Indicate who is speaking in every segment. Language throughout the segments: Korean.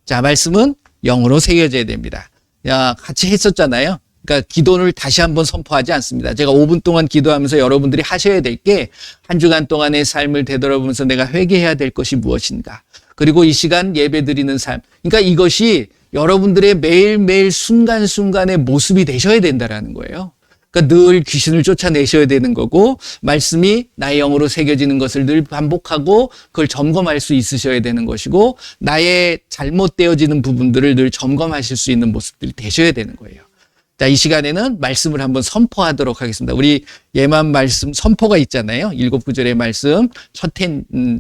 Speaker 1: 자, 말씀은 영으로 새겨져야 됩니다. 야, 같이 했었잖아요. 그러니까 기도를 다시 한번 선포하지 않습니다. 제가 5분 동안 기도하면서 여러분들이 하셔야 될 게 한 주간 동안의 삶을 되돌아보면서 내가 회개해야 될 것이 무엇인가. 그리고 이 시간 예배 드리는 삶. 그러니까 이것이 여러분들의 매일매일 순간순간의 모습이 되셔야 된다라는 거예요. 그러니까 늘 귀신을 쫓아내셔야 되는 거고 말씀이 나의 영으로 새겨지는 것을 늘 반복하고 그걸 점검할 수 있으셔야 되는 것이고 나의 잘못되어지는 부분들을 늘 점검하실 수 있는 모습들이 되셔야 되는 거예요. 자, 이 시간에는 말씀을 한번 선포하도록 하겠습니다. 우리 예만 말씀 선포가 있잖아요. 7구절의 말씀 첫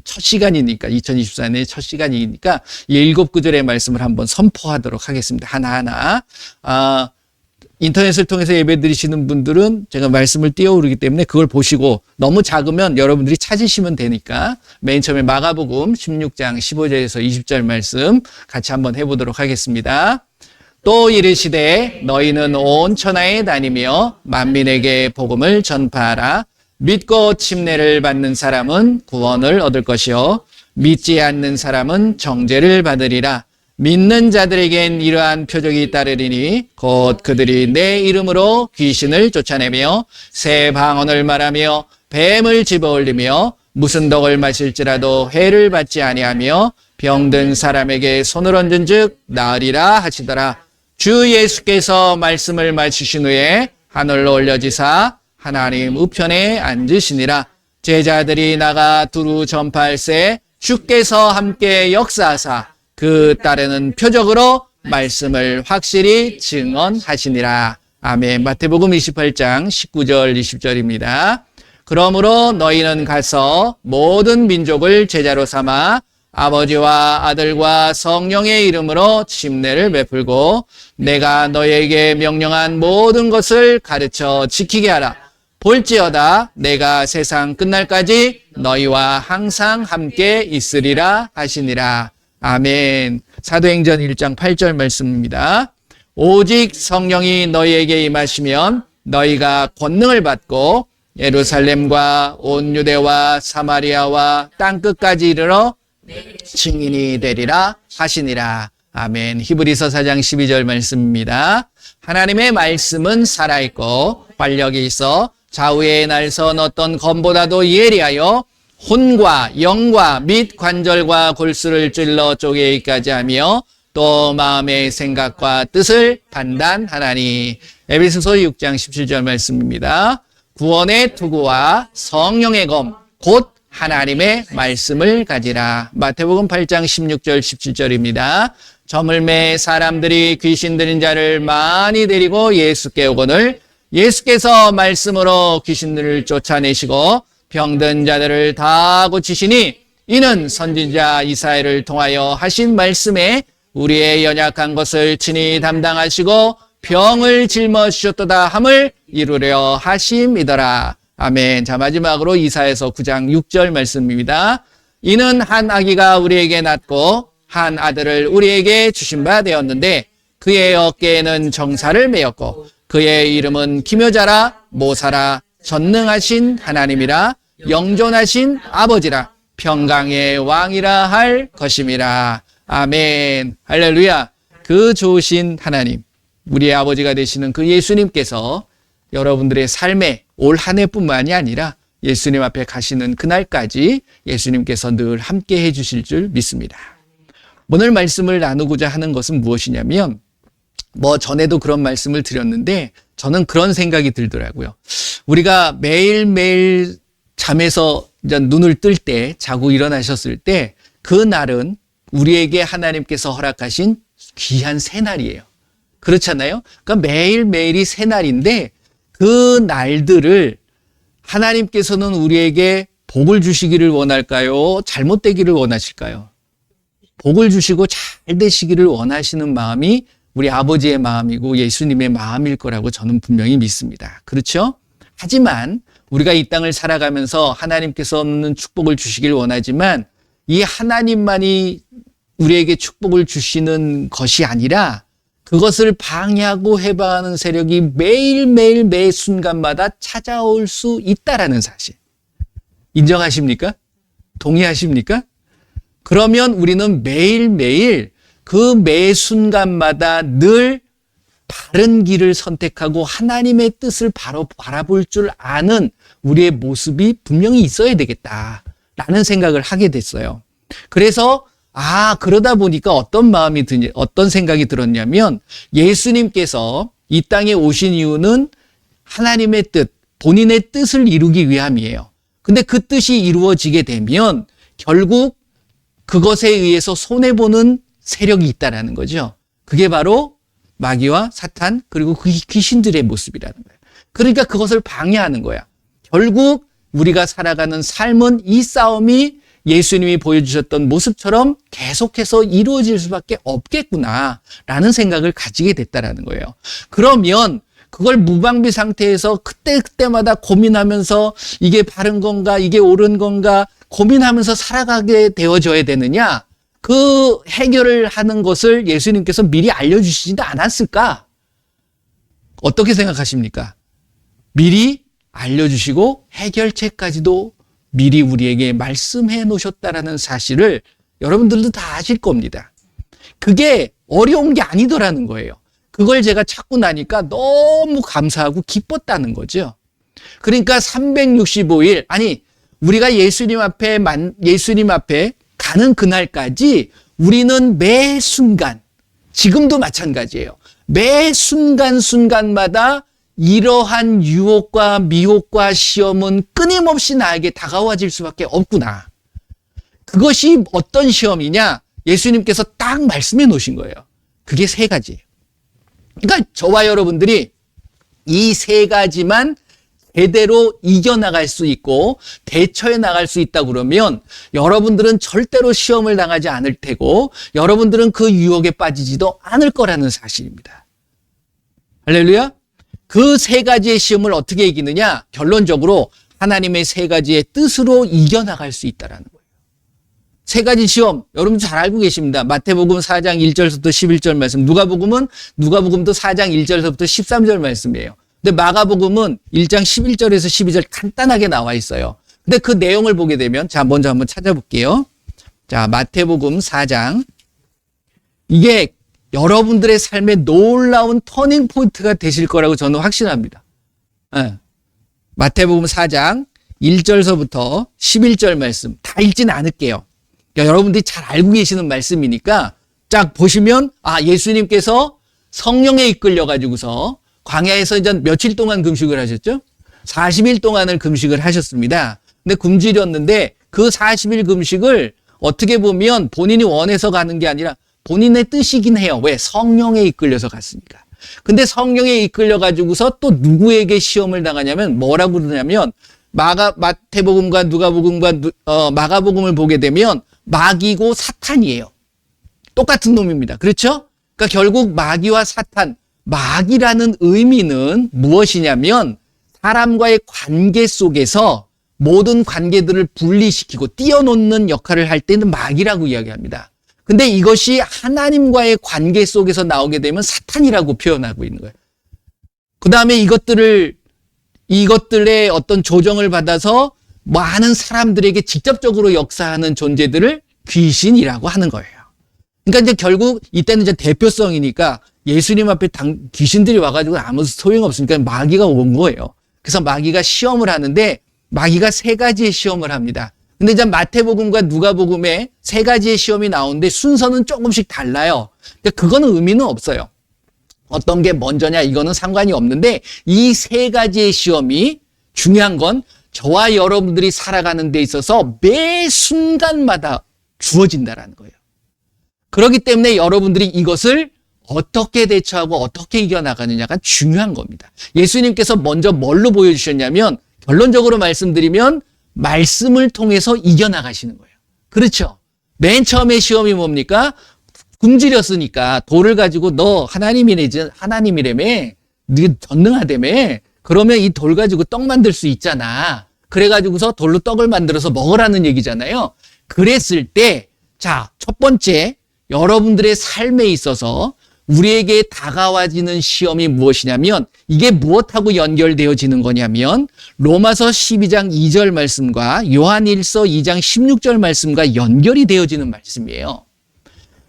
Speaker 1: 시간이니까 2024년의 첫 시간이니까 이 7구절의 말씀을 한번 선포하도록 하겠습니다. 하나하나. 인터넷을 통해서 예배 드리시는 분들은 제가 말씀을 띄워오르기 때문에 그걸 보시고 너무 작으면 여러분들이 찾으시면 되니까 맨 처음에 마가복음 16장 15절에서 20절 말씀 같이 한번 해보도록 하겠습니다. 또 이르시되 너희는 온 천하에 다니며 만민에게 복음을 전파하라. 믿고 침례를 받는 사람은 구원을 얻을 것이요 믿지 않는 사람은 정죄를 받으리라. 믿는 자들에겐 이러한 표적이 따르리니 곧 그들이 내 이름으로 귀신을 쫓아내며 새 방언을 말하며 뱀을 집어올리며 무슨 독을 마실지라도 해를 받지 아니하며 병든 사람에게 손을 얹은 즉 나으리라 하시더라. 주 예수께서 말씀을 마치신 후에 하늘로 올려지사 하나님 우편에 앉으시니라. 제자들이 나가 두루 전파할세 주께서 함께 역사하사 그 따르는 표적으로 말씀을 확실히 증언하시니라. 아멘. 마태복음 28장 19절 20절입니다. 그러므로 너희는 가서 모든 민족을 제자로 삼아 아버지와 아들과 성령의 이름으로 침례를 베풀고 내가 너희에게 명령한 모든 것을 가르쳐 지키게 하라. 볼지어다 내가 세상 끝날까지 너희와 항상 함께 있으리라 하시니라. 아멘. 사도행전 1장 8절 말씀입니다. 오직 성령이 너희에게 임하시면 너희가 권능을 받고 예루살렘과 온 유대와 사마리아와 땅끝까지 이르러 증인이 되리라 하시니라. 아멘. 히브리서 4장 12절 말씀입니다. 하나님의 말씀은 살아있고 활력이 있어 좌우에 날선 어떤 검보다도 예리하여 혼과 영과 및 관절과 골수를 찔러 쪼개기까지 하며 또 마음의 생각과 뜻을 판단하나니. 에베소서 6장 17절 말씀입니다. 구원의 투구와 성령의 검 곧 하나님의 말씀을 가지라. 마태복음 8장 16절 17절입니다. 저물매 사람들이 귀신 들린 자를 많이 데리고 예수께 오거늘 예수께서 말씀으로 귀신들을 쫓아내시고 병든 자들을 다 고치시니 이는 선지자 이사야를 통하여 하신 말씀에 우리의 연약한 것을 친히 담당하시고 병을 짊어지셨도다 함을 이루려 하심이더라. 아멘. 자, 마지막으로 이사야서 9장 6절 말씀입니다. 이는 한 아기가 우리에게 낳고 한 아들을 우리에게 주신 바 되었는데 그의 어깨에는 정사를 메었고 그의 이름은 기묘자라 모사라 전능하신 하나님이라 영존하신 아버지라 평강의 왕이라 할 것임이라. 아멘. 할렐루야. 그 좋으신 하나님, 우리의 아버지가 되시는 그 예수님께서 여러분들의 삶에 올 한 해뿐만이 아니라 예수님 앞에 가시는 그날까지 예수님께서 늘 함께 해주실 줄 믿습니다. 오늘 말씀을 나누고자 하는 것은 무엇이냐면 전에도 그런 말씀을 드렸는데 저는 그런 생각이 들더라고요. 우리가 매일매일 잠에서 이제 눈을 뜰 때, 자고 일어나셨을 때 그 날은 우리에게 하나님께서 허락하신 귀한 새날이에요. 그렇잖아요? 그러니까 매일매일이 새날인데 그 날들을 하나님께서는 우리에게 복을 주시기를 원할까요? 잘못되기를 원하실까요? 복을 주시고 잘 되시기를 원하시는 마음이 우리 아버지의 마음이고 예수님의 마음일 거라고 저는 분명히 믿습니다. 그렇죠? 하지만 우리가 이 땅을 살아가면서 하나님께서는 축복을 주시길 원하지만 이 하나님만이 우리에게 축복을 주시는 것이 아니라 그것을 방해하고 해방하는 세력이 매일매일 매 순간마다 찾아올 수 있다라는 사실. 인정하십니까? 동의하십니까? 그러면 우리는 매일매일 그 매 순간마다 늘 바른 길을 선택하고 하나님의 뜻을 바로 바라볼 줄 아는 우리의 모습이 분명히 있어야 되겠다라는 생각을 하게 됐어요. 그래서 그러다 보니까 어떤 생각이 들었냐면, 예수님께서 이 땅에 오신 이유는 하나님의 뜻, 본인의 뜻을 이루기 위함이에요. 근데 그 뜻이 이루어지게 되면 결국 그것에 의해서 손해보는 세력이 있다라는 거죠. 그게 바로 마귀와 사탄, 그리고 그 귀신들의 모습이라는 거예요. 그러니까 그것을 방해하는 거야. 결국 우리가 살아가는 삶은 이 싸움이 예수님이 보여주셨던 모습처럼 계속해서 이루어질 수밖에 없겠구나라는 생각을 가지게 됐다라는 거예요. 그러면 그걸 무방비 상태에서 그때마다 고민하면서 이게 바른 건가, 이게 옳은 건가 고민하면서 살아가게 되어져야 되느냐? 그 해결을 하는 것을 예수님께서 미리 알려주시지도 않았을까? 어떻게 생각하십니까? 미리 알려주시고 해결책까지도 미리 우리에게 말씀해 놓으셨다라는 사실을 여러분들도 다 아실 겁니다. 그게 어려운 게 아니더라는 거예요. 그걸 제가 찾고 나니까 너무 감사하고 기뻤다는 거죠. 그러니까 365일, 우리가 예수님 앞에 가는 그날까지 우리는 매 순간, 지금도 마찬가지예요. 매 순간순간마다 이러한 유혹과 미혹과 시험은 끊임없이 나에게 다가와질 수밖에 없구나. 그것이 어떤 시험이냐? 예수님께서 딱 말씀해 놓으신 거예요. 그게 세 가지예요. 그러니까 저와 여러분들이 이 세 가지만 제대로 이겨나갈 수 있고 대처해 나갈 수 있다 그러면 여러분들은 절대로 시험을 당하지 않을 테고 여러분들은 그 유혹에 빠지지도 않을 거라는 사실입니다. 할렐루야. 그 세 가지의 시험을 어떻게 이기느냐? 결론적으로 하나님의 세 가지의 뜻으로 이겨나갈 수 있다는 거예요. 세 가지 시험, 여러분 잘 알고 계십니다. 마태복음 4장 1절부터 11절 말씀, 누가복음도 4장 1절부터 13절 말씀이에요. 근데 마가복음은 1장 11절에서 12절 간단하게 나와 있어요. 근데 그 내용을 보게 되면, 먼저 한번 찾아볼게요. 마태복음 4장. 이게 여러분들의 삶에 놀라운 터닝 포인트가 되실 거라고 저는 확신합니다. 마태복음 4장 1절서부터 11절 말씀 다 읽지는 않을게요. 그러니까 여러분들이 잘 알고 계시는 말씀이니까 쫙 보시면 예수님께서 성령에 이끌려 가지고서 광야에서 이제 며칠 동안 금식을 하셨죠? 40일 동안을 금식을 하셨습니다. 근데 굶주렸는데 그 40일 금식을 어떻게 보면 본인이 원해서 가는 게 아니라 본인의 뜻이긴 해요. 왜? 성령에 이끌려서 갔으니까. 근데 성령에 이끌려 가지고서 또 누구에게 시험을 당하냐면 뭐라고 그러냐면 마태복음과 누가복음과 마가복음을 보게 되면 마귀고 사탄이에요. 똑같은 놈입니다. 그렇죠? 그러니까 결국 마귀와 사탄, 마귀라는 의미는 무엇이냐면 사람과의 관계 속에서 모든 관계들을 분리시키고 띄어놓는 역할을 할 때는 마귀라고 이야기합니다. 근데 이것이 하나님과의 관계 속에서 나오게 되면 사탄이라고 표현하고 있는 거예요. 그 다음에 이것들의 어떤 조정을 받아서 많은 사람들에게 직접적으로 역사하는 존재들을 귀신이라고 하는 거예요. 그러니까 이제 결국 이때는 이제 대표성이니까 예수님 앞에 귀신들이 와가지고 아무 소용없으니까 마귀가 온 거예요. 그래서 마귀가 시험을 하는데 마귀가 세 가지의 시험을 합니다. 근데 이제 마태복음과 누가복음에 세 가지의 시험이 나오는데 순서는 조금씩 달라요. 그러니까 그거는 의미는 없어요. 어떤 게 먼저냐 이거는 상관이 없는데 이 세 가지의 시험이 중요한 건 저와 여러분들이 살아가는 데 있어서 매 순간마다 주어진다라는 거예요. 그렇기 때문에 여러분들이 이것을 어떻게 대처하고 어떻게 이겨나가느냐가 중요한 겁니다. 예수님께서 먼저 뭘로 보여주셨냐면 결론적으로 말씀드리면 말씀을 통해서 이겨나가시는 거예요. 그렇죠? 맨 처음에 시험이 뭡니까? 굶주렸으니까 돌을 가지고 너 하나님이라며 네가 전능하다며 그러면 이 돌 가지고 떡 만들 수 있잖아. 그래가지고서 돌로 떡을 만들어서 먹으라는 얘기잖아요. 그랬을 때 첫 번째 여러분들의 삶에 있어서 우리에게 다가와지는 시험이 무엇이냐면 이게 무엇하고 연결되어지는 거냐면 로마서 12장 2절 말씀과 요한일서 2장 16절 말씀과 연결이 되어지는 말씀이에요.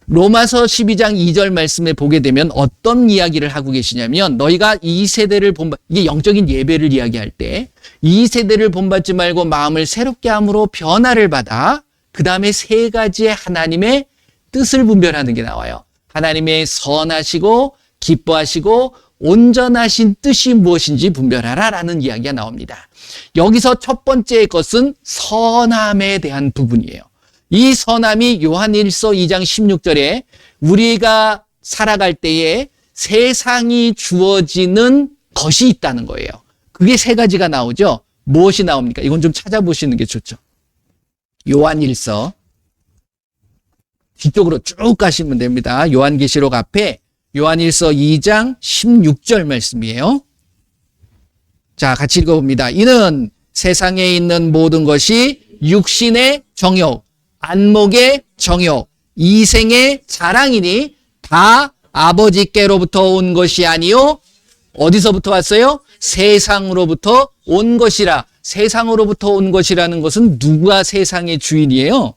Speaker 1: 로마서 12장 2절 말씀에 보게 되면 어떤 이야기를 하고 계시냐면 너희가 이 세대를 이게 영적인 예배를 이야기할 때 이 세대를 본받지 말고 마음을 새롭게 함으로 변화를 받아 그 다음에 세 가지의 하나님의 뜻을 분별하는 게 나와요. 하나님의 선하시고 기뻐하시고 온전하신 뜻이 무엇인지 분별하라 라는 이야기가 나옵니다. 여기서 첫 번째 것은 선함에 대한 부분이에요. 이 선함이 요한일서 2장 16절에 우리가 살아갈 때에 세상이 주어지는 것이 있다는 거예요. 그게 세 가지가 나오죠. 무엇이 나옵니까? 이건 좀 찾아보시는 게 좋죠. 요한일서 뒤쪽으로 쭉 가시면 됩니다. 요한계시록 앞에 요한일서 2장 16절 말씀이에요. 자, 같이 읽어봅니다. 이는 세상에 있는 모든 것이 육신의 정욕, 안목의 정욕, 이생의 자랑이니 다 아버지께로부터 온 것이 아니요. 어디서부터 왔어요? 세상으로부터 온 것이라. 세상으로부터 온 것이라는 것은 누가 세상의 주인이에요?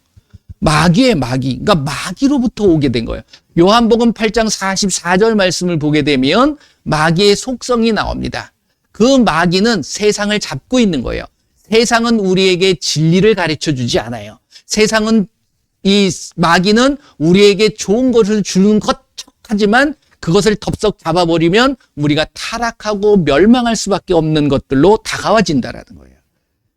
Speaker 1: 마귀의 마귀. 그러니까 마귀로부터 오게 된 거예요. 요한복음 8장 44절 말씀을 보게 되면 마귀의 속성이 나옵니다. 그 마귀는 세상을 잡고 있는 거예요. 세상은 우리에게 진리를 가르쳐 주지 않아요. 세상은 이 마귀는 우리에게 좋은 것을 주는 것 하지만 그것을 덥석 잡아버리면 우리가 타락하고 멸망할 수밖에 없는 것들로 다가와진다라는 거예요.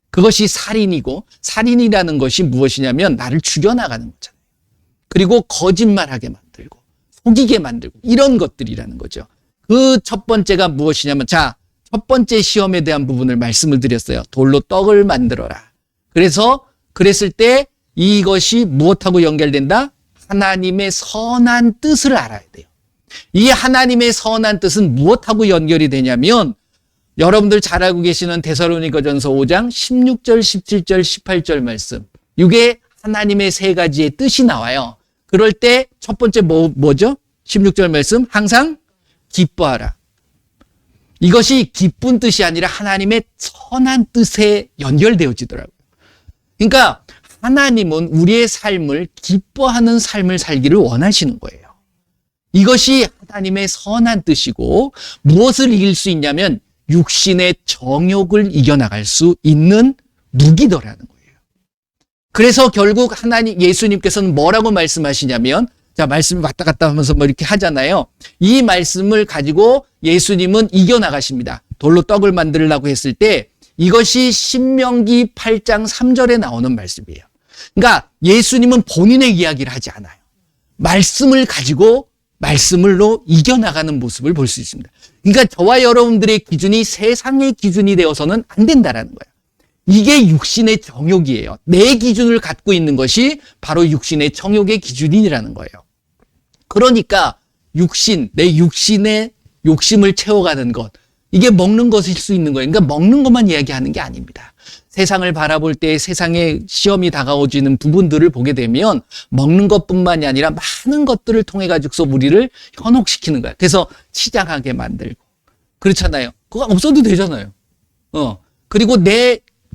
Speaker 1: 그것이 살인이고 살인이라는 것이 무엇이냐면 나를 죽여나가는 거잖아요. 그리고 거짓말하게 만들고 속이게 만들고 이런 것들이라는 거죠. 그 첫 번째가 무엇이냐면 자, 첫 번째 시험에 대한 부분을 말씀을 드렸어요. 돌로 떡을 만들어라. 그랬을 때 이것이 무엇하고 연결된다? 하나님의 선한 뜻을 알아야 돼요. 이 하나님의 선한 뜻은 무엇하고 연결이 되냐면 여러분들 잘 알고 계시는 데살로니가전서 5장 16절, 17절, 18절 말씀. 이게 하나님의 세 가지의 뜻이 나와요. 그럴 때 첫 번째 뭐죠? 16절 말씀 항상 기뻐하라. 이것이 기쁜 뜻이 아니라 하나님의 선한 뜻에 연결되어지더라고요. 그러니까 하나님은 우리의 삶을 기뻐하는 삶을 살기를 원하시는 거예요. 이것이 하나님의 선한 뜻이고 무엇을 이길 수 있냐면 육신의 정욕을 이겨나갈 수 있는 무기더라는 거예요. 그래서 결국 예수님께서는 뭐라고 말씀하시냐면 자, 말씀이 왔다 갔다 하면서 뭐 이렇게 하잖아요. 이 말씀을 가지고 예수님은 이겨나가십니다. 돌로 떡을 만들려고 했을 때 이것이 신명기 8장 3절에 나오는 말씀이에요. 그러니까 예수님은 본인의 이야기를 하지 않아요. 말씀을 가지고 말씀으로 이겨나가는 모습을 볼 수 있습니다. 그러니까 저와 여러분들의 기준이 세상의 기준이 되어서는 안 된다라는 거예요. 이게 육신의 정욕이에요. 내 기준을 갖고 있는 것이 바로 육신의 정욕의 기준이라는 거예요. 그러니까 내 육신의 욕심을 채워가는 것, 이게 먹는 것일 수 있는 거예요. 그러니까 먹는 것만 이야기하는 게 아닙니다. 세상을 바라볼 때 세상에 시험이 다가오지는 부분들을 보게 되면 먹는 것뿐만이 아니라 많은 것들을 통해 가지고서 우리를 현혹시키는 거야. 그래서 치장하게 만들고 그렇잖아요. 그거 없어도 되잖아요. 그리고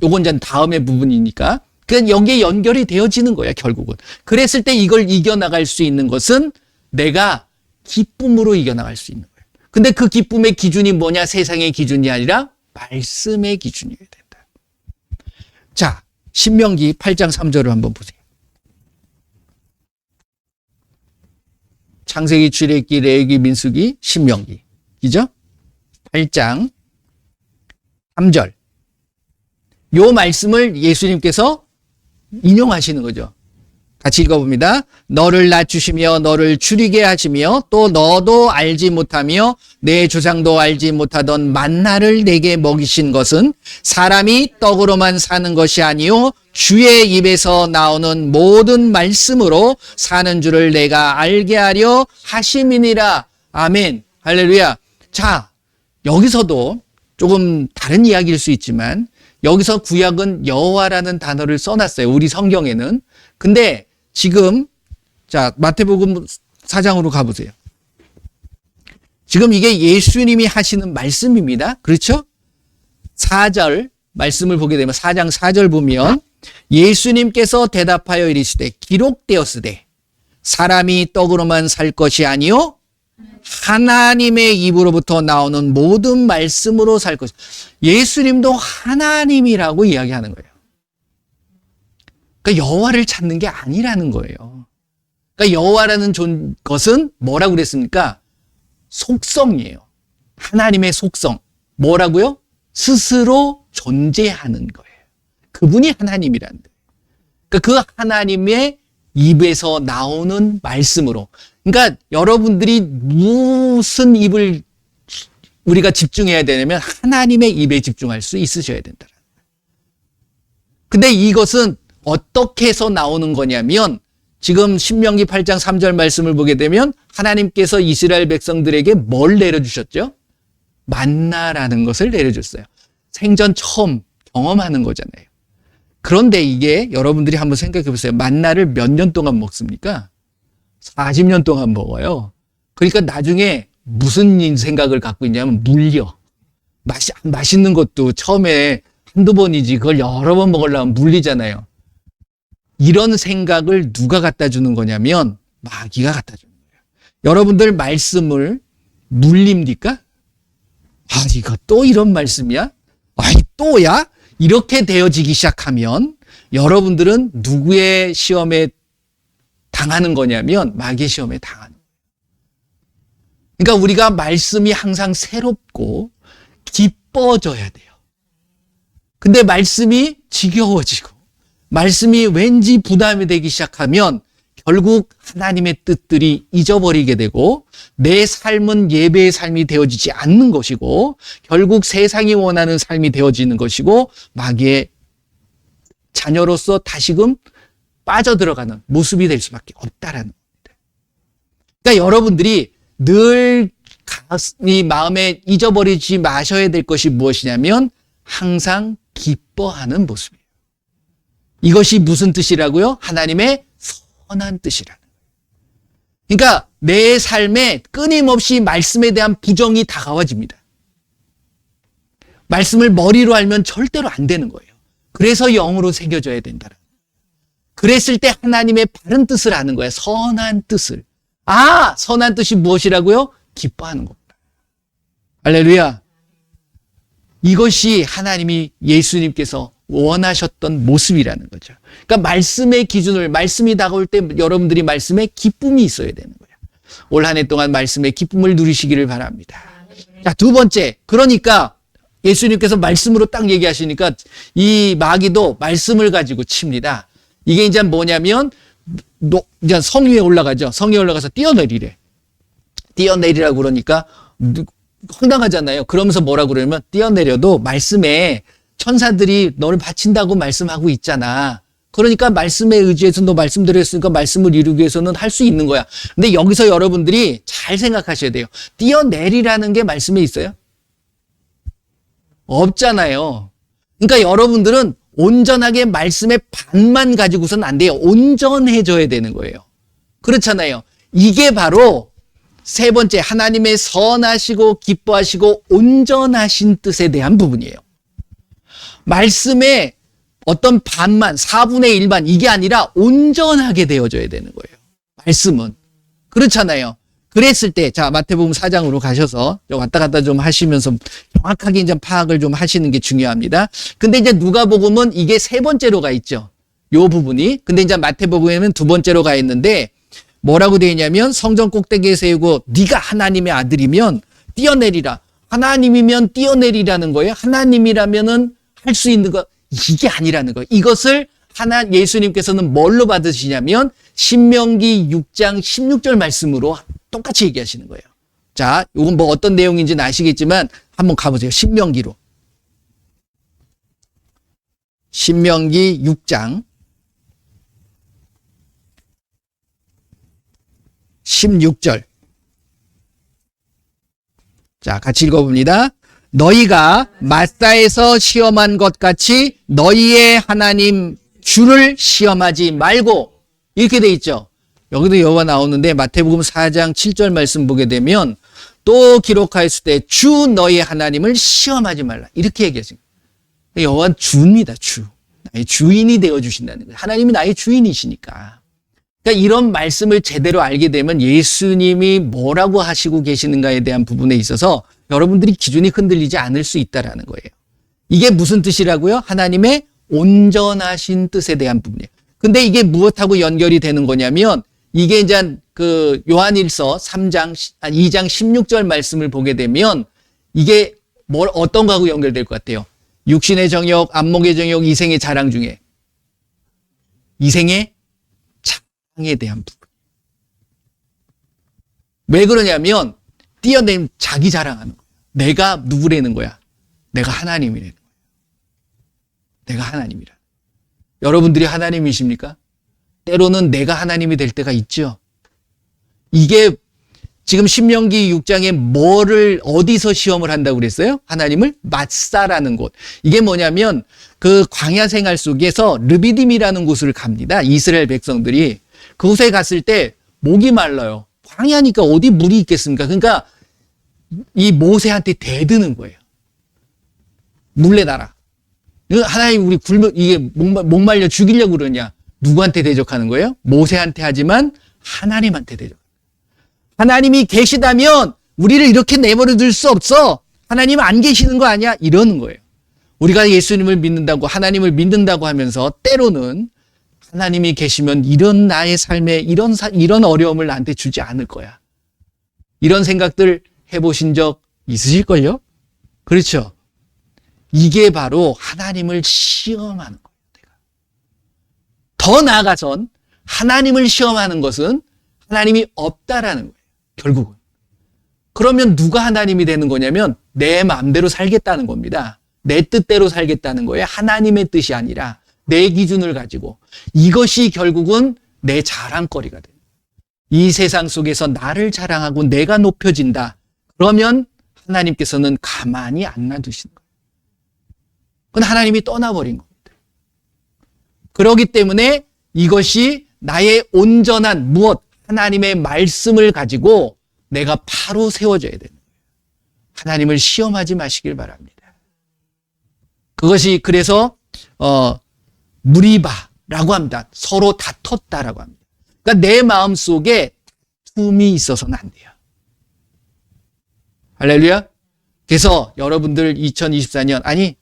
Speaker 1: 요건 이제 다음의 부분이니까 그냥 여기에 연결이 되어지는 거야 결국은. 그랬을 때 이걸 이겨나갈 수 있는 것은 내가 기쁨으로 이겨나갈 수 있는 거예요. 근데 그 기쁨의 기준이 뭐냐? 세상의 기준이 아니라 말씀의 기준이어야 된다. 자, 신명기 8장 3절을 한번 보세요. 창세기, 출애굽기, 레위기, 민수기, 신명기. 그죠? 8장 3절. 요 말씀을 예수님께서 인용하시는 거죠. 같이 읽어봅니다. 너를 낮추시며 너를 줄이게 하시며 또 너도 알지 못하며 내 조상도 알지 못하던 만나를 내게 먹이신 것은 사람이 떡으로만 사는 것이 아니요 주의 입에서 나오는 모든 말씀으로 사는 줄을 내가 알게 하려 하심이니라. 아멘. 할렐루야. 자, 여기서도 조금 다른 이야기일 수 있지만 여기서 구약은 여호와라는 단어를 써놨어요. 우리 성경에는. 근데 지금 자 마태복음 4장으로 가보세요. 지금 이게 예수님이 하시는 말씀입니다. 그렇죠? 4절 말씀을 보게 되면 4장 4절 보면 예수님께서 대답하여 이르시되 기록되었으되 사람이 떡으로만 살 것이 아니요 하나님의 입으로부터 나오는 모든 말씀으로 살 것이다. 예수님도 하나님이라고 이야기하는 거예요. 그러니까 여호와를 찾는 게 아니라는 거예요. 그러니까 여호와라는 것은 뭐라고 그랬습니까? 속성이에요. 하나님의 속성. 뭐라고요? 스스로 존재하는 거예요. 그분이 하나님이라는 거예요. 그러니까 그 하나님의 입에서 나오는 말씀으로. 그러니까 여러분들이 무슨 입을 우리가 집중해야 되냐면 하나님의 입에 집중할 수 있으셔야 된다. 근데 이것은 어떻게 해서 나오는 거냐면 지금 신명기 8장 3절 말씀을 보게 되면 하나님께서 이스라엘 백성들에게 뭘 내려주셨죠? 만나라는 것을 내려줬어요. 생전 처음 경험하는 거잖아요. 그런데 이게 여러분들이 한번 생각해 보세요. 만나를 몇 년 동안 먹습니까? 40년 동안 먹어요. 그러니까 나중에 무슨 생각을 갖고 있냐면 물려. 맛있는 것도 처음에 한두 번이지 그걸 여러 번 먹으려면 물리잖아요. 이런 생각을 누가 갖다 주는 거냐면 마귀가 갖다 주는 거예요. 여러분들 말씀을 물립니까? 아, 이거 또 이런 말씀이야? 아이, 또야? 이렇게 되어지기 시작하면 여러분들은 누구의 시험에 당하는 거냐면 마귀의 시험에 당하는 거예요. 그러니까 우리가 말씀이 항상 새롭고 기뻐져야 돼요. 근데 말씀이 지겨워지고 말씀이 왠지 부담이 되기 시작하면 결국 하나님의 뜻들이 잊어버리게 되고 내 삶은 예배의 삶이 되어지지 않는 것이고 결국 세상이 원하는 삶이 되어지는 것이고 마귀의 자녀로서 다시금 빠져들어가는 모습이 될 수밖에 없다라는 겁니다. 그러니까 여러분들이 늘 이 마음에 잊어버리지 마셔야 될 것이 무엇이냐면 항상 기뻐하는 모습이에요. 이것이 무슨 뜻이라고요? 하나님의 선한 뜻이라는 거예요. 그러니까 내 삶에 끊임없이 말씀에 대한 부정이 다가와집니다. 말씀을 머리로 알면 절대로 안 되는 거예요. 그래서 영으로 새겨져야 된다는 거예요. 그랬을 때 하나님의 바른 뜻을 아는 거예요. 선한 뜻을. 아, 선한 뜻이 무엇이라고요? 기뻐하는 겁니다. 할렐루야. 이것이 하나님이 예수님께서 원하셨던 모습이라는 거죠. 그러니까 말씀의 기준을, 말씀이 다가올 때 여러분들이 말씀에 기쁨이 있어야 되는 거예요. 올 한 해 동안 말씀의 기쁨을 누리시기를 바랍니다. 자, 두 번째. 그러니까 예수님께서 말씀으로 딱 얘기하시니까 이 마귀도 말씀을 가지고 칩니다. 이게 이제 뭐냐면 이제 성 위에 올라가죠. 성 위에 올라가서 뛰어내리래. 뛰어내리라고 그러니까 황당하잖아요. 그러면서 뭐라고 그러냐면 뛰어내려도 말씀에 천사들이 너를 바친다고 말씀하고 있잖아. 그러니까 말씀에 의지해서 너 말씀대로 했으니까 말씀을 이루기 위해서는 할 수 있는 거야. 근데 여기서 여러분들이 잘 생각하셔야 돼요. 뛰어내리라는 게 말씀에 있어요? 없잖아요. 그러니까 여러분들은 온전하게 말씀의 반만 가지고서는 안 돼요. 온전해져야 되는 거예요. 그렇잖아요. 이게 바로 세 번째 하나님의 선하시고 기뻐하시고 온전하신 뜻에 대한 부분이에요. 말씀의 어떤 반만, 4분의 1만 이게 아니라 온전하게 되어져야 되는 거예요. 말씀은. 그렇잖아요. 그랬을 때, 자, 마태복음 4장으로 가셔서 왔다 갔다 좀 하시면서 정확하게 이제 파악을 좀 하시는 게 중요합니다. 근데 이제 누가복음은 이게 세 번째로 가 있죠. 요 부분이. 근데 이제 마태복음에는 두 번째로 가 있는데 뭐라고 되어 있냐면 성전 꼭대기에 세우고 네가 하나님의 아들이면 뛰어내리라. 하나님이면 뛰어내리라는 거예요. 하나님이라면은 할 수 있는 거 이게 아니라는 거예요. 이것을 예수님께서는 뭘로 받으시냐면 신명기 6장 16절 말씀으로 똑같이 얘기하시는 거예요. 자, 이건 뭐 어떤 내용인지는 아시겠지만 한번 가보세요. 신명기로. 신명기 6장 16절. 자, 같이 읽어봅니다. 너희가 마사에서 시험한 것 같이 너희의 하나님 주를 시험하지 말고 이렇게 돼 있죠. 여기도 여호와 나오는데 마태복음 4장 7절 말씀 보게 되면 또 기록하였을 때 주 너희의 하나님을 시험하지 말라 이렇게 얘기하십니다. 여호와는 주입니다. 주. 나의 주인이 되어주신다는 거예요. 하나님이 나의 주인이시니까. 그러니까 이런 말씀을 제대로 알게 되면 예수님이 뭐라고 하시고 계시는가에 대한 부분에 있어서 여러분들이 기준이 흔들리지 않을 수 있다라는 거예요. 이게 무슨 뜻이라고요? 하나님의 온전하신 뜻에 대한 부분이에요. 근데 이게 무엇하고 연결이 되는 거냐면 이게 이제 그 요한일서 2장 16절 말씀을 보게 되면 이게 어떤 거하고 연결될 것 같아요? 육신의 정욕, 안목의 정욕, 이생의 자랑 중에 이생의 자랑에 대한 부분. 왜 그러냐면 뛰어내면 자기 자랑하는 거예요. 내가 누구라는 거야? 내가 하나님이라는 거예요. 내가 하나님이라. 여러분들이 하나님이십니까? 때로는 내가 하나님이 될 때가 있죠. 이게 지금 신명기 6장에 어디서 시험을 한다고 그랬어요? 하나님을 마사라는 곳. 이게 뭐냐면 그 광야 생활 속에서 르비딤이라는 곳을 갑니다. 이스라엘 백성들이. 그곳에 갔을 때 목이 말라요. 광야니까 어디 물이 있겠습니까? 그러니까 이 모세한테 대드는 거예요. 물레나라. 하나님 우리 이게 목말려 죽이려고 그러냐? 누구한테 대적하는 거예요? 모세한테 하지만 하나님한테 대적. 하나님이 계시다면 우리를 이렇게 내버려 둘 수 없어. 하나님 안 계시는 거 아니야? 이러는 거예요. 우리가 예수님을 믿는다고 하나님을 믿는다고 하면서 때로는 하나님이 계시면 이런 나의 삶에 이런 어려움을 나한테 주지 않을 거야. 이런 생각들 해보신 적 있으실걸요? 그렇죠? 이게 바로 하나님을 시험하는 거예요. 더 나아가선 하나님을 시험하는 것은 하나님이 없다라는 거예요. 결국은. 그러면 누가 하나님이 되는 거냐면 내 마음대로 살겠다는 겁니다. 내 뜻대로 살겠다는 거예요. 하나님의 뜻이 아니라 내 기준을 가지고. 이것이 결국은 내 자랑거리가 돼요. 이 세상 속에서 나를 자랑하고 내가 높여진다. 그러면 하나님께서는 가만히 안 놔두시는 거예요. 그건 하나님이 떠나버린 겁니다. 그렇기 때문에 이것이 나의 온전한 무엇? 하나님의 말씀을 가지고 내가 바로 세워져야 되는 거예요. 하나님을 시험하지 마시길 바랍니다. 그것이 그래서 무리바라고 합니다. 서로 다퉜다라고 합니다. 그러니까 내 마음속에 다툼이 있어서는 안 돼요. 할렐루야. 그래서 여러분들 2024년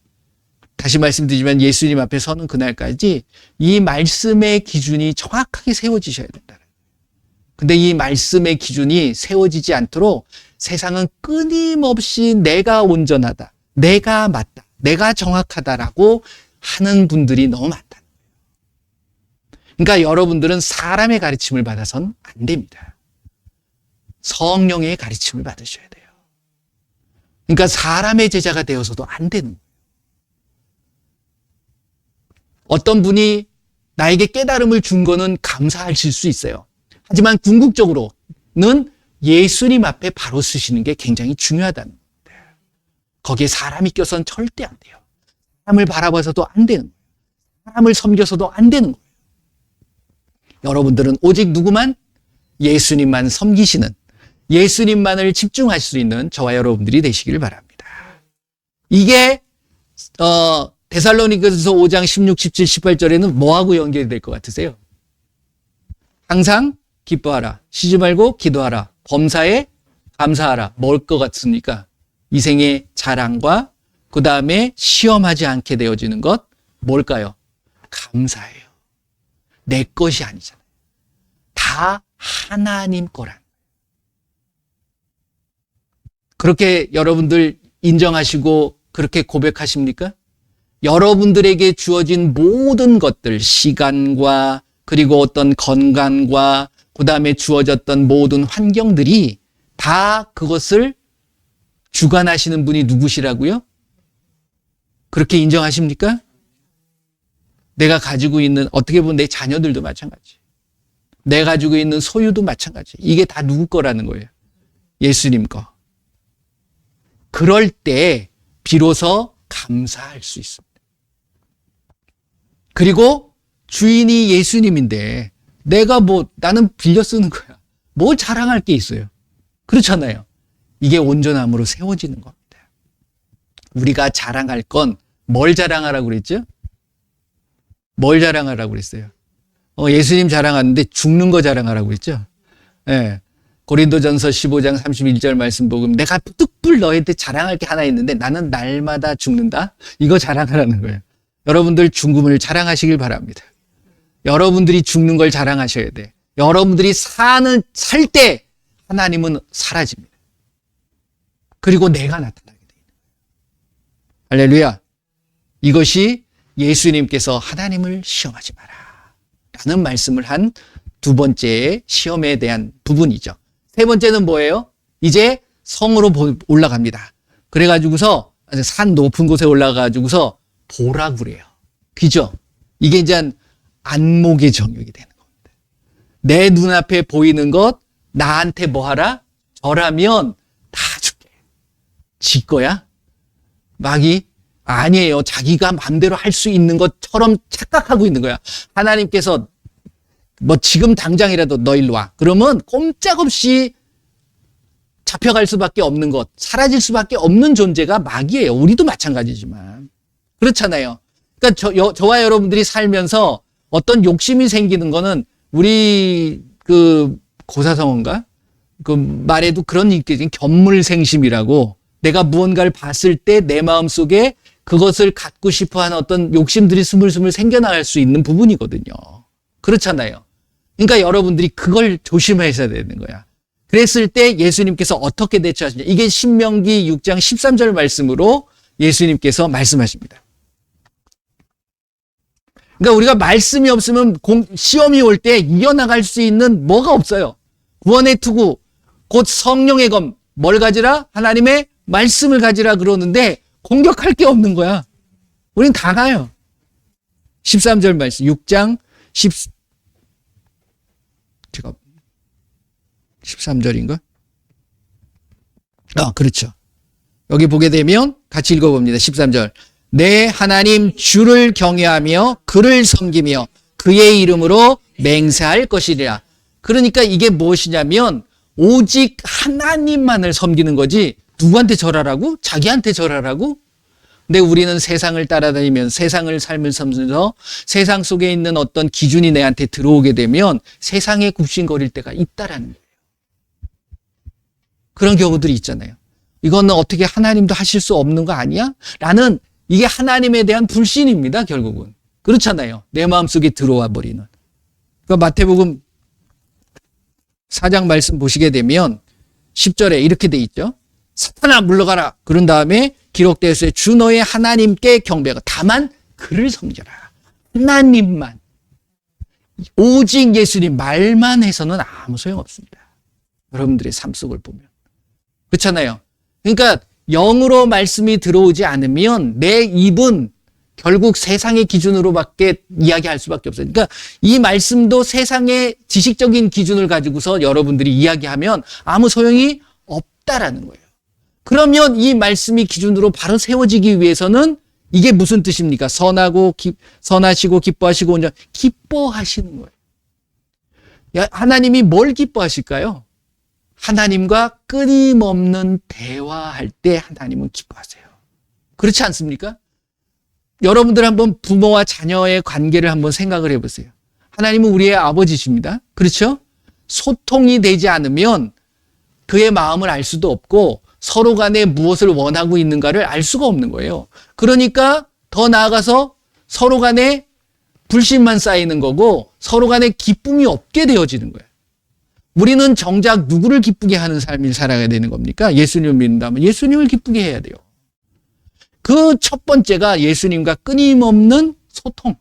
Speaker 1: 다시 말씀드리지만 예수님 앞에 서는 그날까지 이 말씀의 기준이 정확하게 세워지셔야 된다. 근데 이 말씀의 기준이 세워지지 않도록 세상은 끊임없이 내가 온전하다, 내가 맞다, 내가 정확하다라고 하는 분들이 너무 많다는 거예요. 그러니까 여러분들은 사람의 가르침을 받아서는 안 됩니다. 성령의 가르침을 받으셔야 돼요. 그러니까 사람의 제자가 되어서도 안 되는 거예요. 어떤 분이 나에게 깨달음을 준 거는 감사하실 수 있어요. 하지만 궁극적으로는 예수님 앞에 바로 쓰시는 게 굉장히 중요하다는 거예요. 거기에 사람이 껴서는 절대 안 돼요. 사람을 바라봐서도 안 되는 거예요. 사람을 섬겨서도 안 되는 거예요. 여러분들은 오직 누구만? 예수님만 섬기시는, 예수님만을 집중할 수 있는 저와 여러분들이 되시길 바랍니다. 이게 데살로니가서 5장 16, 17, 18절에는 뭐하고 연결이 될 것 같으세요? 항상 기뻐하라. 쉬지 말고 기도하라. 범사에 감사하라. 뭘 것 같습니까? 이생의 자랑과 그 다음에 시험하지 않게 되어지는 것 뭘까요? 감사예요. 내 것이 아니잖아요. 다 하나님 거란. 그렇게 여러분들 인정하시고 그렇게 고백하십니까? 여러분들에게 주어진 모든 것들, 시간과 그리고 어떤 건강과 그 다음에 주어졌던 모든 환경들이 다 그것을 주관하시는 분이 누구시라고요? 그렇게 인정하십니까? 내가 가지고 있는, 어떻게 보면 내 자녀들도 마찬가지. 내가 가지고 있는 소유도 마찬가지. 이게 다 누구 거라는 거예요? 예수님 거. 그럴 때 비로소 감사할 수 있습니다. 그리고 주인이 예수님인데 내가 나는 빌려 쓰는 거야. 뭘 자랑할 게 있어요? 그렇잖아요. 이게 온전함으로 세워지는 겁니다. 우리가 자랑할 건 뭘 자랑하라고 그랬죠? 뭘 자랑하라고 그랬어요? 예수님 자랑하는데 죽는 거 자랑하라고 그랬죠. 예. 고린도전서 15장 31절 말씀 보면 내가 특불 너희한테 자랑할 게 하나 있는데 나는 날마다 죽는다. 이거 자랑하라는 거예요. 여러분들 죽음을 자랑하시길 바랍니다. 여러분들이 죽는 걸 자랑하셔야 돼. 여러분들이 살 때 하나님은 사라집니다. 그리고 내가 나타나게 돼요. 할렐루야. 이것이 예수님께서 하나님을 시험하지 마라 라는 말씀을 한 두 번째 시험에 대한 부분이죠. 세 번째는 뭐예요? 이제 성으로 올라갑니다. 그래가지고서 산 높은 곳에 올라가가지고서 보라고 그래요. 그죠? 이게 이제 안목의 정욕이 되는 겁니다. 내 눈앞에 보이는 것 나한테 뭐하라? 절하면 다 줄게. 지 거야? 마귀? 아니에요. 자기가 마음대로 할 수 있는 것처럼 착각하고 있는 거야. 하나님께서 뭐 지금 당장이라도 너 일로 와. 그러면 꼼짝없이 잡혀갈 수밖에 없는 것, 사라질 수밖에 없는 존재가 마귀예요. 우리도 마찬가지지만. 그렇잖아요. 그러니까 저와 여러분들이 살면서 어떤 욕심이 생기는 거는 우리 고사성어인가? 그 말에도 그런 얘기, 견물생심이라고 내가 무언가를 봤을 때 내 마음속에 그것을 갖고 싶어 하는 어떤 욕심들이 스물스물 생겨나갈 수 있는 부분이거든요. 그렇잖아요. 그러니까 여러분들이 그걸 조심하셔야 되는 거야. 그랬을 때 예수님께서 어떻게 대처하시냐. 이게 신명기 6장 13절 말씀으로 예수님께서 말씀하십니다. 그러니까 우리가 말씀이 없으면 시험이 올 때 이어나갈 수 있는 뭐가 없어요. 구원의 투구, 곧 성령의 검, 뭘 가지라? 하나님의 말씀을 가지라 그러는데 공격할 게 없는 거야. 우린 강해요. 13절 말씀, 6장 13절인가? 그렇죠. 여기 보게 되면 같이 읽어봅니다. 13절. 내 하나님 주를 경외하며 그를 섬기며 그의 이름으로 맹세할 것이리라. 그러니까 이게 무엇이냐면 오직 하나님만을 섬기는 거지 누구한테 절하라고? 자기한테 절하라고? 근데 우리는 세상을 따라다니면 세상을 삶을 살면서 세상 속에 있는 어떤 기준이 내한테 들어오게 되면 세상에 굽신거릴 때가 있다라는 거예요. 그런 경우들이 있잖아요. 이거는 어떻게 하나님도 하실 수 없는 거 아니야? 라는 이게 하나님에 대한 불신입니다. 결국은. 그렇잖아요. 내 마음속에 들어와 버리는. 그러니까 마태복음 4장 말씀 보시게 되면 10절에 이렇게 돼 있죠. 사탄아 물러가라. 그런 다음에 기록되어 있어요. 주 너의 하나님께 경배하고 다만 그를 섬겨라. 하나님만. 오직 예수님 말만 해서는 아무 소용없습니다. 여러분들의 삶 속을 보면. 그렇잖아요. 그러니까 영으로 말씀이 들어오지 않으면 내 입은 결국 세상의 기준으로밖에 이야기할 수밖에 없어요. 그러니까 이 말씀도 세상의 지식적인 기준을 가지고서 여러분들이 이야기하면 아무 소용이 없다라는 거예요. 그러면 이 말씀이 기준으로 바로 세워지기 위해서는 이게 무슨 뜻입니까? 선하시고 기뻐하시고 온전 기뻐하시는 거예요. 하나님이 뭘 기뻐하실까요? 하나님과 끊임없는 대화할 때 하나님은 기뻐하세요. 그렇지 않습니까? 여러분들 한번 부모와 자녀의 관계를 한번 생각을 해보세요. 하나님은 우리의 아버지십니다. 그렇죠? 소통이 되지 않으면 그의 마음을 알 수도 없고 서로 간에 무엇을 원하고 있는가를 알 수가 없는 거예요. 그러니까 더 나아가서 서로 간에 불신만 쌓이는 거고 서로 간에 기쁨이 없게 되어지는 거예요. 우리는 정작 누구를 기쁘게 하는 삶을 살아야 되는 겁니까? 예수님을 믿는다면 예수님을 기쁘게 해야 돼요. 그 첫 번째가 예수님과 끊임없는 소통.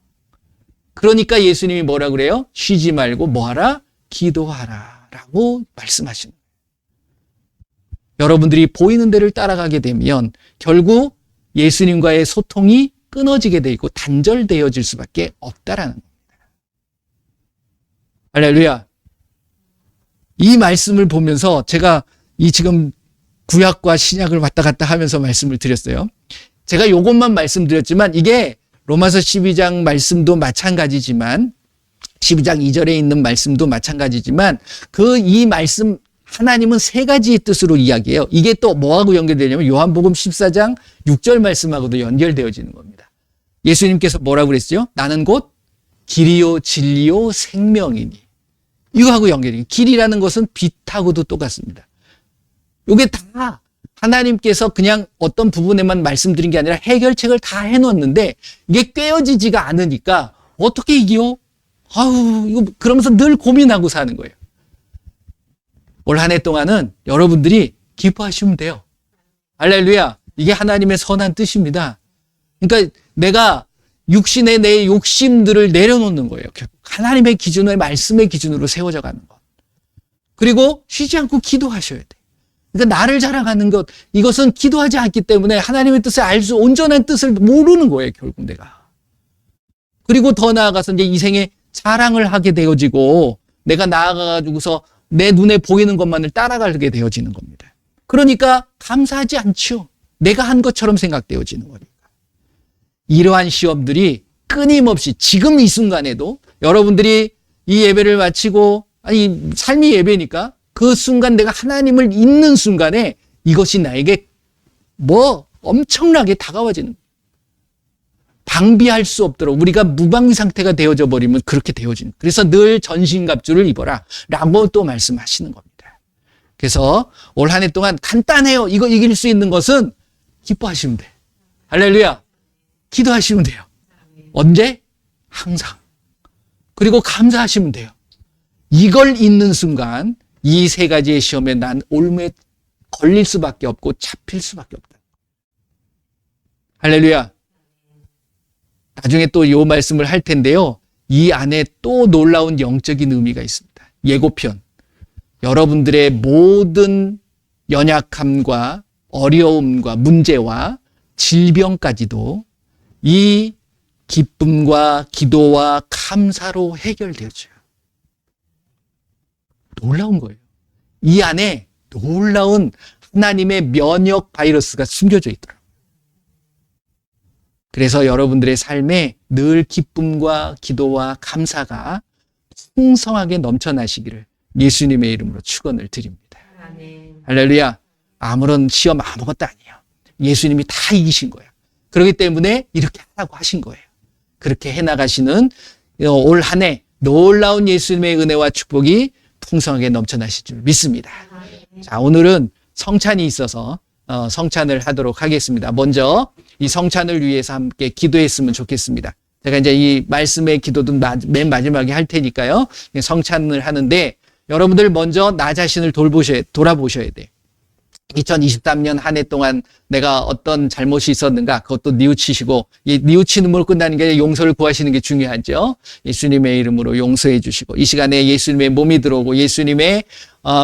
Speaker 1: 그러니까 예수님이 뭐라 그래요? 쉬지 말고 뭐하라? 기도하라 라고 말씀하시는 거예요. 여러분들이 보이는 데를 따라가게 되면 결국 예수님과의 소통이 끊어지게 돼 있고 단절되어질 수밖에 없다라는 겁니다. 할렐루야. 이 말씀을 보면서 제가 이 지금 구약과 신약을 왔다 갔다 하면서 말씀을 드렸어요. 제가 요것만 말씀드렸지만 이게 로마서 12장 말씀도 마찬가지지만 12장 2절에 있는 말씀도 마찬가지지만 이 말씀 하나님은 세 가지의 뜻으로 이야기해요. 이게 또 뭐하고 연결되냐면 요한복음 14장 6절 말씀하고도 연결되어지는 겁니다. 예수님께서 뭐라고 그랬죠? 나는 곧 길이요 진리요 생명이니. 이거하고 연결이. 길이라는 것은 빛하고도 똑같습니다. 이게 다 하나님께서 그냥 어떤 부분에만 말씀드린 게 아니라 해결책을 다 해놓았는데 이게 꿰어지지가 않으니까 어떻게 이겨? 아우, 이거 그러면서 늘 고민하고 사는 거예요. 올 한 해 동안은 여러분들이 기뻐하시면 돼요. 할렐루야. 이게 하나님의 선한 뜻입니다. 그러니까 내가 육신의 내 욕심들을 내려놓는 거예요. 하나님의 기준의 말씀의 기준으로 세워져 가는 것. 그리고 쉬지 않고 기도하셔야 돼. 그러니까 나를 자랑하는 것, 이것은 기도하지 않기 때문에 하나님의 뜻을 알 수, 온전한 뜻을 모르는 거예요, 결국 내가. 그리고 더 나아가서 이제 이 생에 자랑을 하게 되어지고 내가 나아가가지고서 내 눈에 보이는 것만을 따라가게 되어지는 겁니다. 그러니까 감사하지 않죠. 내가 한 것처럼 생각되어지는 거니까. 이러한 시험들이 끊임없이 지금 이 순간에도 여러분들이 이 예배를 마치고, 아니, 삶이 예배니까 그 순간 내가 하나님을 잊는 순간에 이것이 나에게 엄청나게 다가와지는 거예요. 방비할 수 없도록 우리가 무방비 상태가 되어져 버리면 그렇게 되어지는 거예요. 그래서 늘 전신갑주를 입어라 라고 또 말씀하시는 겁니다. 그래서 올 한 해 동안 간단해요. 이거 이길 수 있는 것은 기뻐하시면 돼. 할렐루야. 기도하시면 돼요. 언제? 항상. 그리고 감사하시면 돼요. 이걸 잊는 순간 이 세 가지의 시험에 난 올무에 걸릴 수밖에 없고 잡힐 수밖에 없다. 할렐루야. 나중에 또 이 말씀을 할 텐데요. 이 안에 또 놀라운 영적인 의미가 있습니다. 예고편. 여러분들의 모든 연약함과 어려움과 문제와 질병까지도 이 기쁨과 기도와 감사로 해결되어져요. 놀라운 거예요. 이 안에 놀라운 하나님의 면역 바이러스가 숨겨져 있더라고요. 그래서 여러분들의 삶에 늘 기쁨과 기도와 감사가 풍성하게 넘쳐나시기를 예수님의 이름으로 축원을 드립니다. 아멘. 할렐루야. 아무런 시험 아무것도 아니에요. 예수님이 다 이기신 거예요. 그렇기 때문에 이렇게 하라고 하신 거예요. 그렇게 해나가시는 올 한 해 놀라운 예수님의 은혜와 축복이 풍성하게 넘쳐나실 줄 믿습니다. 자, 오늘은 성찬이 있어서 성찬을 하도록 하겠습니다. 먼저 이 성찬을 위해서 함께 기도했으면 좋겠습니다. 제가 이제 이 말씀의 기도도 맨 마지막에 할 테니까요. 성찬을 하는데 여러분들 먼저 나 자신을 돌아보셔야 돼요. 2023년 한 해 동안 내가 어떤 잘못이 있었는가 그것도 뉘우치시고, 이 뉘우치는으로 끝나는 게 아니라 용서를 구하시는 게 중요하죠. 예수님의 이름으로 용서해 주시고, 이 시간에 예수님의 몸이 들어오고 예수님의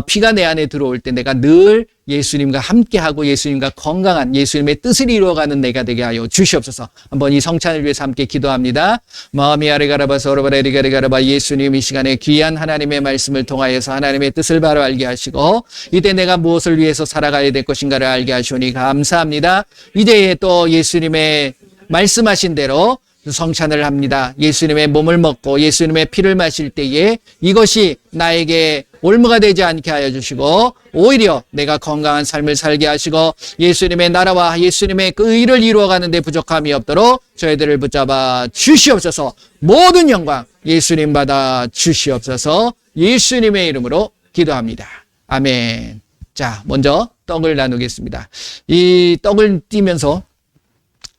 Speaker 1: 피가 내 안에 들어올 때 내가 늘 예수님과 함께하고 예수님과 건강한 예수님의 뜻을 이루어가는 내가 되게 하여 주시옵소서. 한번 이 성찬을 위해서 함께 기도합니다. 마음이 아리가라바 서로바레리가리가라바. 예수님 이 시간에 귀한 하나님의 말씀을 통하여서 하나님의 뜻을 바로 알게 하시고 이때 내가 무엇을 위해서 살아가야 될 것인가를 알게 하시오니 감사합니다. 이제 또 예수님의 말씀하신 대로 성찬을 합니다. 예수님의 몸을 먹고 예수님의 피를 마실 때에 이것이 나에게 올무가 되지 않게 하여 주시고 오히려 내가 건강한 삶을 살게 하시고 예수님의 나라와 예수님의 그 의를 이루어가는 데 부족함이 없도록 저희들을 붙잡아 주시옵소서. 모든 영광 예수님 받아 주시옵소서. 예수님의 이름으로 기도합니다. 아멘. 자, 먼저 떡을 나누겠습니다. 이 떡을 띄면서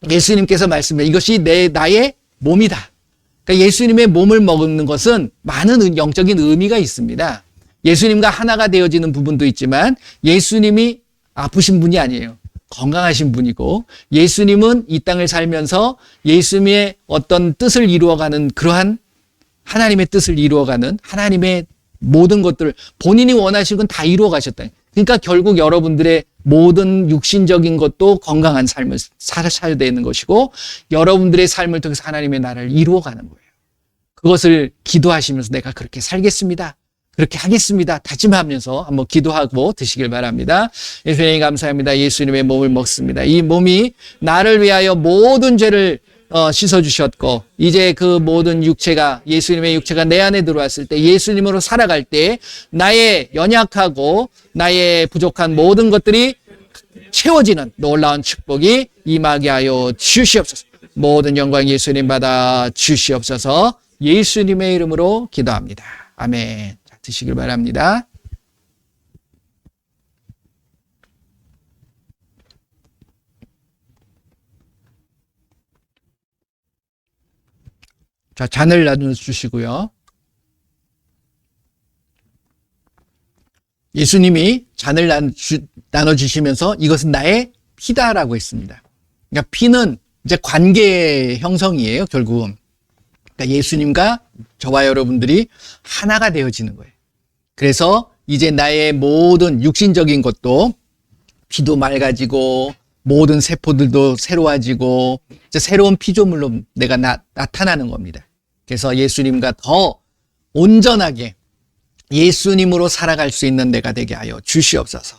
Speaker 1: 예수님께서 말씀해 이것이 나의 몸이다. 그러니까 예수님의 몸을 먹는 것은 많은 영적인 의미가 있습니다. 예수님과 하나가 되어지는 부분도 있지만 예수님이 아프신 분이 아니에요. 건강하신 분이고 예수님은 이 땅을 살면서 예수님의 어떤 뜻을 이루어가는 그러한 하나님의 뜻을 이루어가는 하나님의 모든 것들을 본인이 원하신 건 다 이루어 가셨다. 그러니까 결국 여러분들의 모든 육신적인 것도 건강한 삶을 살아야 되는 것이고 여러분들의 삶을 통해서 하나님의 나라를 이루어가는 거예요. 그것을 기도하시면서 내가 그렇게 살겠습니다. 그렇게 하겠습니다. 다짐하면서 한번 기도하고 드시길 바랍니다. 예수님 감사합니다. 예수님의 몸을 먹습니다. 이 몸이 나를 위하여 모든 죄를 씻어주셨고 이제 그 모든 육체가 예수님의 육체가 내 안에 들어왔을 때 예수님으로 살아갈 때 나의 연약하고 나의 부족한 모든 것들이 채워지는 놀라운 축복이 임하게 하여 주시옵소서. 모든 영광 예수님 받아 주시옵소서. 예수님의 이름으로 기도합니다. 아멘. 자, 드시길 바랍니다. 자, 잔을 나눠주시고요. 예수님이 잔을 나눠주시면서 이것은 나의 피다라고 했습니다. 그러니까 피는 이제 관계 형성이에요, 결국은. 그러니까 예수님과 저와 여러분들이 하나가 되어지는 거예요. 그래서 이제 나의 모든 육신적인 것도 피도 맑아지고 모든 세포들도 새로워지고 이제 새로운 피조물로 내가 나타나는 겁니다. 그래서 예수님과 더 온전하게 예수님으로 살아갈 수 있는 내가 되게 하여 주시옵소서.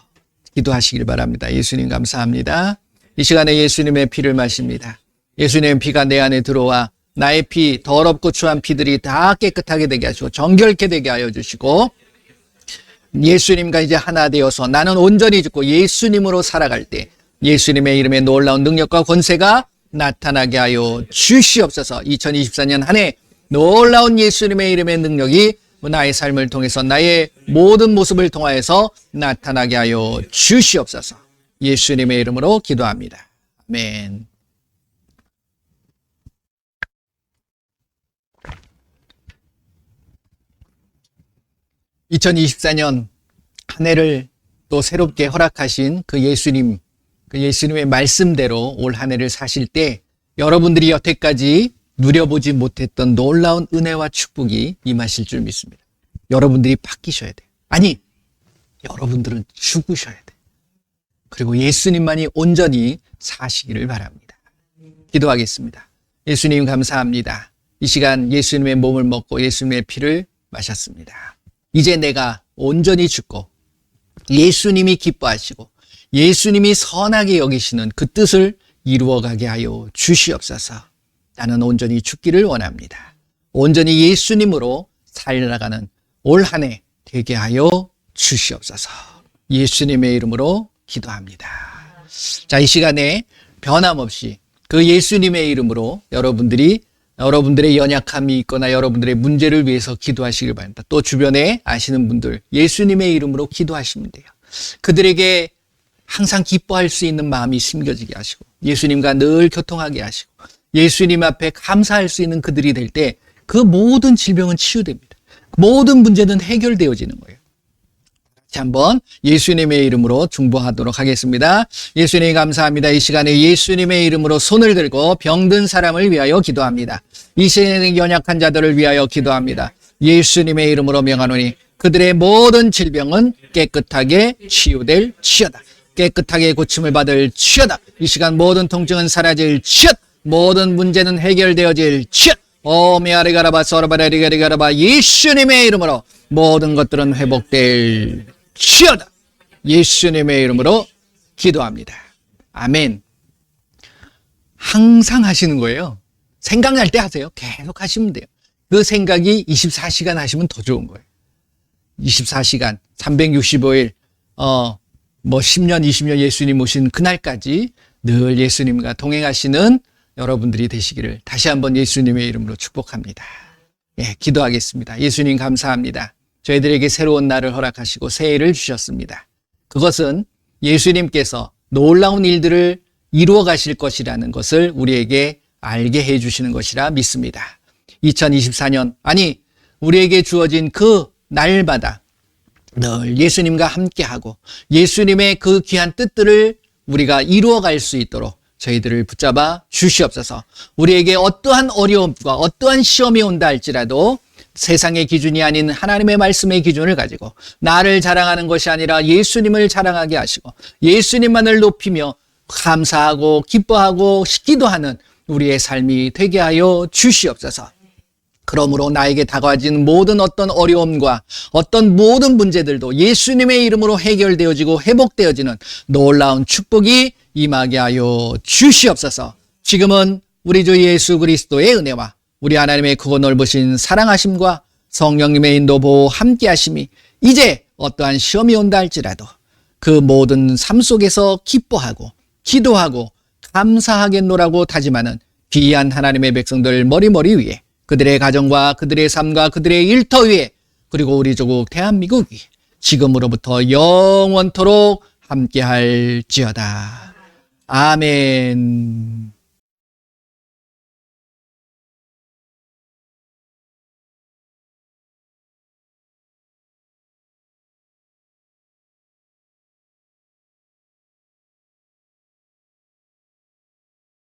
Speaker 1: 기도하시길 바랍니다. 예수님 감사합니다. 이 시간에 예수님의 피를 마십니다. 예수님의 피가 내 안에 들어와 나의 피, 더럽고 추한 피들이 다 깨끗하게 되게 하시고 정결케 되게 하여 주시고 예수님과 이제 하나 되어서 나는 온전히 죽고 예수님으로 살아갈 때 예수님의 이름에 놀라운 능력과 권세가 나타나게 하여 주시옵소서. 2024년 한 해 놀라운 예수님의 이름의 능력이 나의 삶을 통해서 나의 모든 모습을 통하여서 나타나게 하여 주시옵소서. 예수님의 이름으로 기도합니다. 아멘. (2024년) 한 해를 또 새롭게 허락하신 그 예수님의 말씀대로 올 한 해를 사실 때 여러분들이 여태까지 누려보지 못했던 놀라운 은혜와 축복이 임하실 줄 믿습니다. 여러분들이 바뀌셔야 돼요. 아니, 여러분들은 죽으셔야 돼요. 그리고 예수님만이 온전히 사시기를 바랍니다. 기도하겠습니다. 예수님 감사합니다. 이 시간 예수님의 몸을 먹고 예수님의 피를 마셨습니다. 이제 내가 온전히 죽고 예수님이 기뻐하시고 예수님이 선하게 여기시는 그 뜻을 이루어가게 하여 주시옵소서. 나는 온전히 죽기를 원합니다. 온전히 예수님으로 살아가는 올 한 해 되게 하여 주시옵소서. 예수님의 이름으로 기도합니다. 자, 이 시간에 변함없이 그 예수님의 이름으로 여러분들의 연약함이 있거나 여러분들의 문제를 위해서 기도하시길 바랍니다. 또 주변에 아시는 분들 예수님의 이름으로 기도하시면 돼요. 그들에게 항상 기뻐할 수 있는 마음이 심겨지게 하시고 예수님과 늘 교통하게 하시고 예수님 앞에 감사할 수 있는 그들이 될 때 그 모든 질병은 치유됩니다. 모든 문제는 해결되어지는 거예요. 다시 한번 예수님의 이름으로 중보하도록 하겠습니다. 예수님 감사합니다. 이 시간에 예수님의 이름으로 손을 들고 병든 사람을 위하여 기도합니다. 이 시간에 연약한 자들을 위하여 기도합니다. 예수님의 이름으로 명하노니 그들의 모든 질병은 깨끗하게 치유될 치여다. 깨끗하게 고침을 받을 치여다. 이 시간 모든 통증은 사라질 치여다. 모든 문제는 해결되어질 치여다. 오메아리가라바 서라바라리가리가라바 예수님의 이름으로 모든 것들은 회복될 치여다. 예수님의 이름으로 기도합니다. 아멘. 항상 하시는 거예요. 생각날 때 하세요. 계속 하시면 돼요. 그 생각이 24시간 하시면 더 좋은 거예요. 24시간, 365일, 10년, 20년 예수님 오신 그날까지 늘 예수님과 동행하시는 여러분들이 되시기를 다시 한번 예수님의 이름으로 축복합니다. 예, 기도하겠습니다. 예수님 감사합니다. 저희들에게 새로운 날을 허락하시고 새해를 주셨습니다. 그것은 예수님께서 놀라운 일들을 이루어 가실 것이라는 것을 우리에게 알게 해 주시는 것이라 믿습니다. 2024년, 아니 우리에게 주어진 그 날마다 늘 예수님과 함께하고 예수님의 그 귀한 뜻들을 우리가 이루어 갈 수 있도록 저희들을 붙잡아 주시옵소서. 우리에게 어떠한 어려움과 어떠한 시험이 온다 할지라도 세상의 기준이 아닌 하나님의 말씀의 기준을 가지고 나를 자랑하는 것이 아니라 예수님을 자랑하게 하시고 예수님만을 높이며 감사하고 기뻐하고 기도하는 우리의 삶이 되게 하여 주시옵소서. 그러므로 나에게 다가와지는 모든 어떤 어려움과 어떤 모든 문제들도 예수님의 이름으로 해결되어지고 회복되어지는 놀라운 축복이 임하게 하여 주시옵소서. 지금은 우리 주 예수 그리스도의 은혜와 우리 하나님의 크고 넓으신 사랑하심과 성령님의 인도 보호 함께 하심이 이제 어떠한 시험이 온다 할지라도 그 모든 삶 속에서 기뻐하고 기도하고 감사하겠노라고 다짐하는 귀한 하나님의 백성들 머리머리 위에 그들의 가정과 그들의 삶과 그들의 일터 위에 그리고 우리 조국 대한민국 위에 지금으로부터 영원토록 함께할지어다. 아멘.